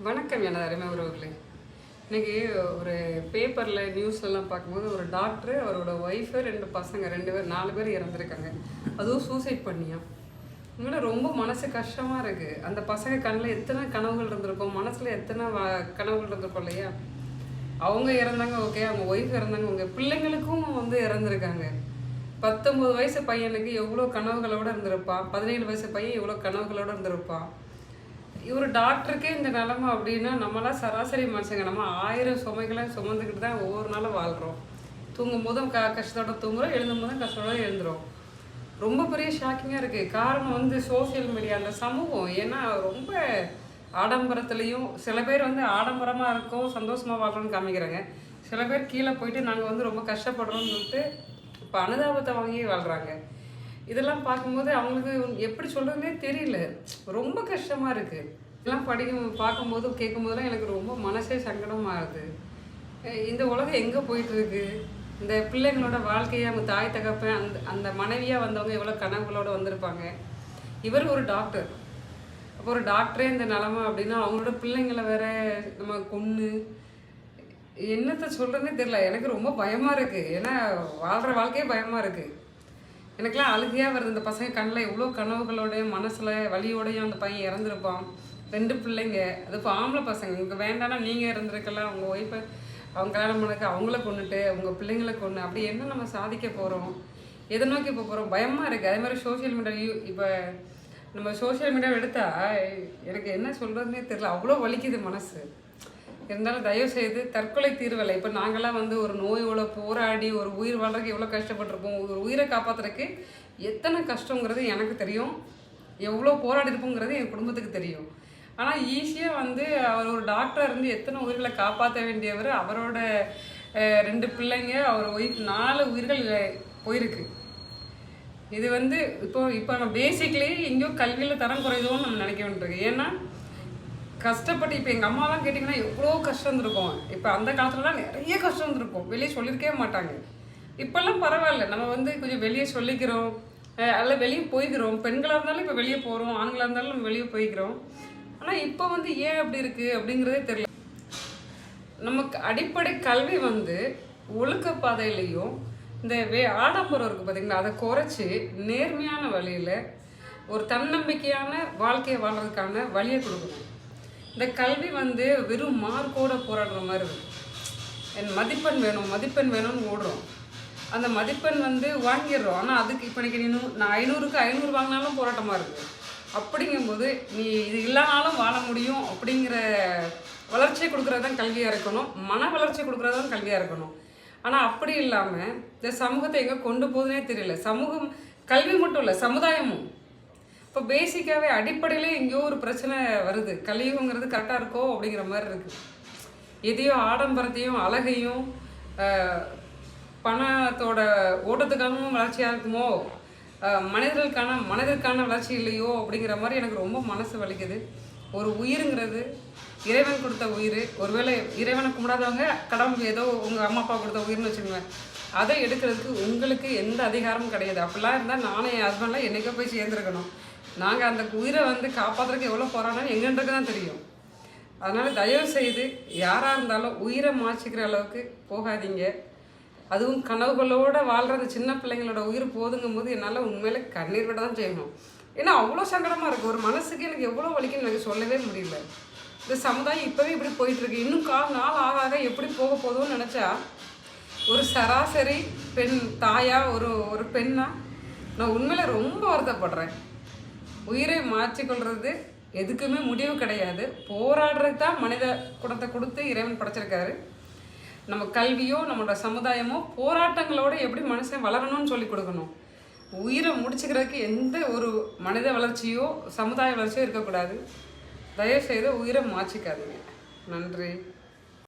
வணக்கம் எனது அருமை உறவுகளே. இன்றைக்கி ஒரு பேப்பரில் நியூஸ்லலாம் பார்க்கும்போது ஒரு டாக்டரு அவரோட ஒய்ஃபு 2 பசங்க 4 பேர் இறந்துருக்காங்க. அதுவும் சூசைட் பண்ணியா. உண்மையில ரொம்ப மனசு கஷ்டமாக இருக்குது. அந்த பசங்க கண்ணில் எத்தனை கனவுகள் இருந்திருக்கும், மனசில் எத்தனை கனவுகள் இருந்திருக்கும் இல்லையா. அவங்க இறந்தாங்க, ஓகே, அவங்க ஒய்ஃப் இறந்தாங்க, உங்கள் பிள்ளைங்களுக்கும் இறந்துருக்காங்க. 19 வயசு பையனுக்கு எவ்வளோ கனவுகளோடு இருந்திருப்பான், 17 வயசு பையன் எவ்வளோ கனவுகளோடு இருந்திருப்பான். இவர் டாக்டருக்கே இந்த நிலமை அப்படின்னா நம்மளாம் சராசரி மனுஷங்க. நம்ம 1000 சுமைகளை சுமந்துக்கிட்டு தான் ஒவ்வொரு நாளும் வாழ்கிறோம். தூங்கும் போதும் கஷ்டத்தோடு தூங்குறோம், எழுதும் போதும் கஷ்டத்தோடு எழுந்துரும். ரொம்ப பெரிய ஷாக்கிங்காக இருக்குது. காரணம் சோசியல் மீடியா, அந்த சமூகம். ஏன்னா ரொம்ப ஆடம்பரத்துலேயும் சில பேர் ஆடம்பரமாக இருக்கோம், சந்தோஷமாக வாழ்கிறோன்னு காமிக்கிறாங்க. சில பேர் கீழே போயிட்டு நாங்கள் ரொம்ப கஷ்டப்படுறோம்னு சொல்லிட்டு இப்போ அனுதாபத்தை வாங்கி வாழ்கிறாங்க. இதெல்லாம் பார்க்கும்போது அவங்களுக்கு எப்படி சொல்கிறதுனே தெரியல. ரொம்ப கஷ்டமாக இருக்குது. இதெல்லாம் பார்க்கும்போது கேட்கும்போதெல்லாம் எனக்கு ரொம்ப மனசே சங்கடமாகுது. இந்த உலகம் எங்கே போயிட்டுருக்கு, இந்த பிள்ளைங்களோட வாழ்க்கையை அவங்க தாய் தகப்பன் அந்த மனைவியாக வந்தவங்க எவ்வளோ கனவுகளோடு வந்திருப்பாங்க. இவர் ஒரு டாக்டர். அப்போ ஒரு டாக்டரே இந்த நிலமை அப்படின்னா அவங்களோட பிள்ளைங்களை வேற நம்ம கொன்று என்னத்தை சொல்கிறதுனே தெரியல. எனக்கு ரொம்ப பயமாக இருக்குது. ஏன்னா வாழ்கிற வாழ்க்கையே பயமாக இருக்குது. எனக்குலாம் அழுகையாக வருது. இந்த பசங்க கண்ணில் எவ்வளோ கனவுகளோடையும் மனசில் வலியோடையும் அந்த பையன் இறந்துருப்பான். 2 பிள்ளைங்க, அது இப்போ ஆம்பளை பசங்க. உங்களுக்கு வேண்டாம்னா நீங்கள் இறந்துருக்கலாம், உங்கள் ஒய்ஃபை அவங்க கல்யாணம் பண்ணக்கு அவங்கள கொண்டுட்டு உங்கள் பிள்ளைங்களை கொண்டு அப்படி என்ன நம்ம சாதிக்க போகிறோம், எதை நோக்கி போக போகிறோம், பயமாக இருக்குது. அதே மாதிரி சோஷியல் மீடியா இப்போ நம்ம சோஷியல் மீடியாவை எடுத்தால் எனக்கு என்ன சொல்கிறதுனே தெரியல. அவ்வளோ வலிக்குது மனசு. இருந்தாலும் தயவுசெய்து தற்கொலை தீர்வலை. இப்போ நாங்களாம் ஒரு நோயோட போராடி ஒரு உயிர் வாழ்றதுக்கு எவ்வளோ கஷ்டப்பட்டிருப்போம். ஒரு உயிரை காப்பாற்றுறதுக்கு எத்தனை கஷ்டங்கிறது எனக்கு தெரியும், எவ்வளோ போராடி இருப்போங்கிறது என் குடும்பத்துக்கு தெரியும். ஆனால் ஈஸியாக அவர் ஒரு டாக்டராக இருந்து எத்தனை உயிர்களை காப்பாற்ற வேண்டியவர், அவரோட 2 பிள்ளைங்க, அவர் ஒய்ஃப் 4 உயிர்கள் போயிருக்கு. இது இப்போ நம்ம பேசிக்லி எங்கேயோ கல்வியில் தரம் குறைதோன்னு நம்ம நினைக்க வேண்டியிருக்கு. ஏன்னா கஷ்டப்பட்டு இப்போ எங்கள் அம்மாலாம் கேட்டிங்கன்னா எவ்வளோ கஷ்டம் இருந்திருக்கும். இப்போ அந்த காலத்துலலாம் நிறைய கஷ்டம் இருந்திருக்கும், வெளியே சொல்லியிருக்கவே மாட்டாங்க. இப்போல்லாம் பரவாயில்ல, நம்ம கொஞ்சம் வெளியே சொல்லிக்கிறோம், அல்ல வெளியே போய்க்கிறோம். பெண்களாக இருந்தாலும் இப்போ வெளியே போகிறோம், ஆண்களாக இருந்தாலும் நம்ம வெளியே போய்க்கிறோம். ஆனால் இப்போ ஏன் அப்படி இருக்குது அப்படிங்கிறதே தெரியல. நமக்கு அடிப்படை கல்வி ஒழுக்க பாதையிலையும் இந்த ஆடம்பரம் இருக்குது பார்த்திங்களா, அதை குறைச்சி நேர்மையான வழியில் ஒரு தன்னம்பிக்கையான வாழ்க்கையை வாழ்கிறதுக்கான வழியை கொடுக்கணும். இந்த கல்வி வெறும் மார்க்கோட போராடுற மாதிரி இருக்குது. என் மதிப்பெண் வேணும் மதிப்பெண் வேணும்னு ஓடுறோம். அந்த மதிப்பெண் வாங்கிடுறோம். ஆனால் அதுக்கு இப்போ நான் 500க்கு 500 வாங்கினாலும் போராட்டமாக இருக்குது. அப்படிங்கும்போது நீ இது இல்லைனாலும் வாழ முடியும் அப்படிங்கிற வளர்ச்சியை கொடுக்குறது தான் கல்வியாக இருக்கணும், மன வளர்ச்சி கொடுக்குறது தான் கல்வியாக இருக்கணும். ஆனால் அப்படி இல்லாமல் இந்த சமூகத்தை எங்கே கொண்டு போகுதுனே தெரியல. சமூகம் கல்வி மட்டும் இல்லை, சமுதாயமும் இப்போ பேசிக்காகவே அடிப்படையிலே எங்கேயோ ஒரு பிரச்சனை வருது. கலியுகங்கிறது கரெக்டாக இருக்கோ அப்படிங்கிற மாதிரி இருக்குது. எதையோ ஆடம்பரத்தையும் அழகையும் பணத்தோட ஓட்டத்துக்காகவும் வளர்ச்சியாக இருக்குமோ, மனிதருக்கான வளர்ச்சி இல்லையோ அப்படிங்கிற மாதிரி எனக்கு ரொம்ப மனசு வலிக்குது. ஒரு உயிருங்கிறது இறைவன் கொடுத்த உயிர். ஒருவேளை இறைவனை கும்பிடாதவங்க கடவுள் ஏதோ உங்கள் அம்மா அப்பா கொடுத்த உயிர்னு வச்சுக்கோங்க, அதை எடுக்கிறதுக்கு உங்களுக்கு எந்த அதிகாரமும் கிடையாது. அப்படிலாம் இருந்தால் நானும் என் ஹஸ்பண்ட்லாம் என்றைக்கோ போய் சேர்ந்துருக்கணும். நாங்கள் அந்த உயிரை காப்பாற்றுறதுக்கு எவ்வளோ போராடணும் எங்களுக்கு தான் தெரியும். அதனால் தயவுசெய்து யாராக இருந்தாலும் உயிரை மாற்றிக்கிற அளவுக்கு போகாதீங்க. அதுவும் கனவுகளோடு வாழ்கிற சின்ன பிள்ளைங்களோட உயிர் போதுங்கும் போது என்னால் உண்மையில கண்ணீர் விட தான் செய்யணும். ஏன்னா அவ்வளோ சங்கடமாக இருக்குது. ஒரு மனசுக்கு எனக்கு எவ்வளோ வலிக்குன்னு எனக்கு சொல்லவே முடியல. இந்த சமுதாயம் இப்போவே இப்படி போயிட்டுருக்கு. இன்னும் நாள் ஆக எப்படி போக போதும்னு நினச்சா ஒரு சராசரி பெண் தாயாக ஒரு பெண்ணாக நான் உண்மையில ரொம்ப வருத்தப்படுறேன். உயிரை மாற்றிக்கொள்வது எதுக்குமே முடிவு கிடையாது. போராடுறது தான் மனித குணத்தை கொடுத்து இறைவன் படைச்சிருக்காரு. நம்ம கல்வியோ நம்மளோட சமுதாயமோ போராட்டங்களோடு எப்படி மனுஷன் வளரணும்னு சொல்லி கொடுக்கணும். உயிரை முடிச்சுக்கிறதுக்கு எந்த ஒரு மனித வளர்ச்சியோ சமுதாய வளர்ச்சியோ இருக்கக்கூடாது. தயவுசெய்து உயிரை மாற்றிக்காதீங்க. நன்றி.